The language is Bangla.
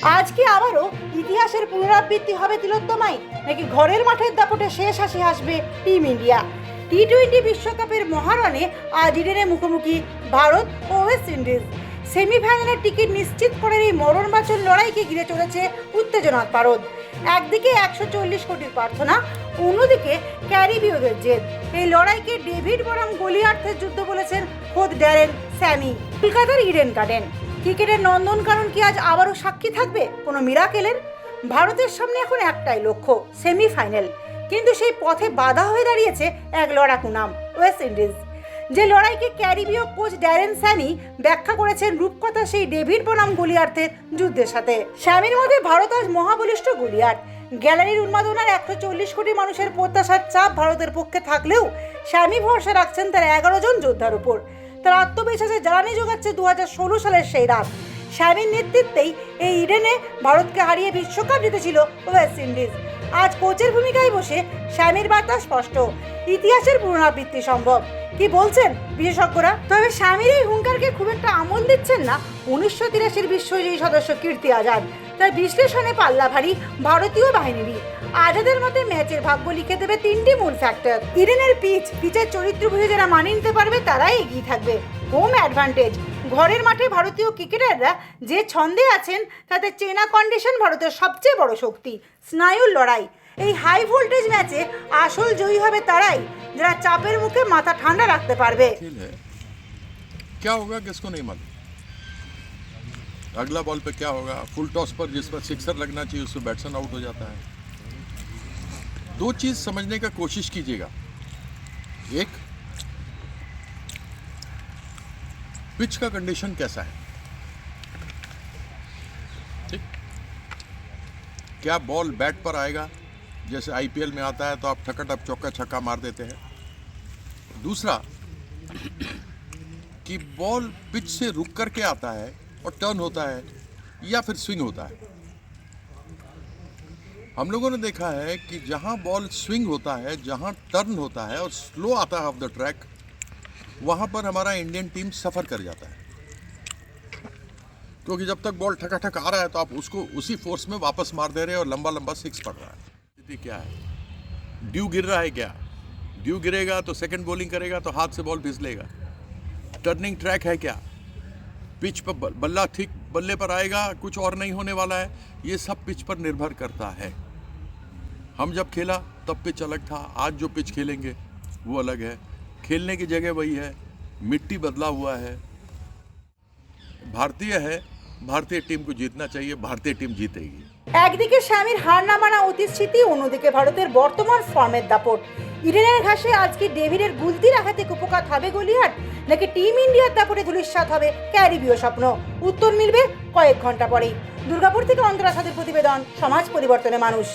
আজ কি আবারও ইতিহাসের পুনরাবৃত্তি হবে তিলোত্তমায়, নাকি ঘরের মাঠের দাপটে শেষ হাসি হাসবে টিম ইন্ডিয়া? টি-20 বিশ্বকাপের মহারণে আজ ইডেনে মুখোমুখি ভারত ও ওয়েস্ট ইন্ডিজ। সেমিফাইনালের টিকিট নিশ্চিত করার এই মরণবাচন লড়াইকে ঘিরে চলেছে উত্তেজনার পারদ। একদিকে 140 কোটির প্রার্থনা, অন্যদিকে ক্যারিবীয়দের জেদ। এই লড়াইকে ডেভিড বনাম গলিয়ার্থের যুদ্ধ বলেছেন খোদ ড্যারেন স্যামি। কলকাতার ইডেন গার্ডেন ক্রিকেটের নন্দনকানন কি আজ আবারও সাক্ষী থাকবে কোনো মিরাকেলের? ভারতের সামনে এখন একটাই লক্ষ্য, সেমিফাইনাল। কিন্তু সেই পথে বাধা হয়ে দাঁড়িয়েছে এক লড়াকু নাম, ওয়েস্ট ইন্ডিজ। যে লড়াইকে ক্যারিবীয় কোচ ড্যারেন স্যামি ব্যাখ্যা করেছেন রূপকথা সেই ডেভিড বনাম গলিয়ার্থের যুদ্ধের সাথে। স্যামির মধ্যে ভারত আজ মহাবলিষ্ঠ গলিয়ার্থ। গ্যালারির উন্মাদনার 140 কোটি মানুষের প্রত্যাশার চাপ ভারতের পক্ষে থাকলেও স্যামি ভরসা রাখছেন তার 11 জন যোদ্ধার উপর। তার আত্মবিশ্বাসে জ্বালানি যোগাচ্ছে 2016 সালের সেই রাত। স্যামির নেতৃত্বেই এই ইডেনে ভারতকে হারিয়ে বিশ্বকাপ জিতেছিল ওয়েস্ট ইন্ডিজ। আজ কোচের ভূমিকায় বসে স্যামির বার্তা স্পষ্ট, ইতিহাসের পুনরাবৃত্তি সম্ভব। কি বলছেন বিশেষজ্ঞরা? তবে স্যামির এই হুঙ্কারকে খুব একটা আমল দিচ্ছেন না 1983 বিশ্বজয়ী সদস্য কীর্তি আজাদ। তার বিশ্লেষণে পাল্লা ভারী ভারতীয় বাহিনীরই। আজাদের মতে ম্যাচের ভাগ্য লিখে দেবে 3টি মূল ফ্যাক্টর। ইডেনের পিচের চরিত্র বুঝে যারা মানিয়ে নিতে পারবে তারাই এগিয়ে থাকবে। হোম অ্যাডভান্টেজ, ঘরের মাঠে ভারতীয় ক্রিকেটাররা যে ছন্দে আছেন তাতে চেনা কন্ডিশন ভারতের সবচেয়ে বড় শক্তি। স্নায়ুর লড়াই, এই হাই ভোল্টেজ ম্যাচে আসল জয়ী হবে তারাই যারা চাপের মুখে মাথা ঠান্ডা রাখতে পারবে। क्या होगा किसको नहीं मालूम, अगला बॉल पे क्या होगा। फुल टॉस पर जिस पर सिक्सर लगना चाहिए उससे बैट्समैन आउट हो जाता है। दो चीज समझने का कोशिश कीजिएगा, एक पिच का कंडीशन कैसा है, ठीक, क्या बॉल बैट पर आएगा जैसे आईपीएल में आता है तो आप ठकाठक चौका छक्का मार देते हैं। दूसरा कि बॉल पिच से रुक करके आता है और टर्न होता है या फिर स्विंग होता है। हम लोगों ने देखा है कि जहां बॉल स्विंग होता है, जहां टर्न होता है और स्लो आता है ऑफ द ट्रैक, वहां पर हमारा इंडियन टीम सफर कर जाता है, क्योंकि जब तक बॉल ठकाठक आ रहा है तो आप उसको उसी फोर्स में वापस मार दे रहे हैं और लंबा लंबा सिक्स पड़ रहा है। स्थिति क्या है, ड्यू गिर रहा है क्या, ड्यू गिरेगा तो सेकंड बॉलिंग करेगा तो हाथ से बॉल फिसलेगा। टर्निंग ट्रैक है क्या, पिच पर बल्ला ठीक बल्ले पर आएगा, कुछ और नहीं होने वाला है। ये सब पिच पर निर्भर करता है। हम जब खेला तब पिच अलग था, आज जो पिच खेलेंगे वो अलग है। खेलने की जगह वही है, मिट्टी बदला हुआ है। भारतीय है, भारतीय टीम को जीतना चाहिए, भारतीय टीम जीतेगी। একদিকে স্যামির হার না মানা অতীত স্মৃতি, অন্যদিকে ভারতের বর্তমান ফর্মের দাপট। ইডেনের ঘাসে আজকে ডেভিডের গুলতির আঘাতে কুপকাত হবে গলিয়ার্থ, নাকি টিম ইন্ডিয়ার দাপটে ধূলিসাৎ হবে ক্যারিবীয় স্বপ্ন? উত্তর মিলবে কয়েক ঘন্টা পরেই। দুর্গাপুর থেকে অন্তরা সাথীর প্রতিবেদন, সমাজ পরিবর্তনে মানুষ।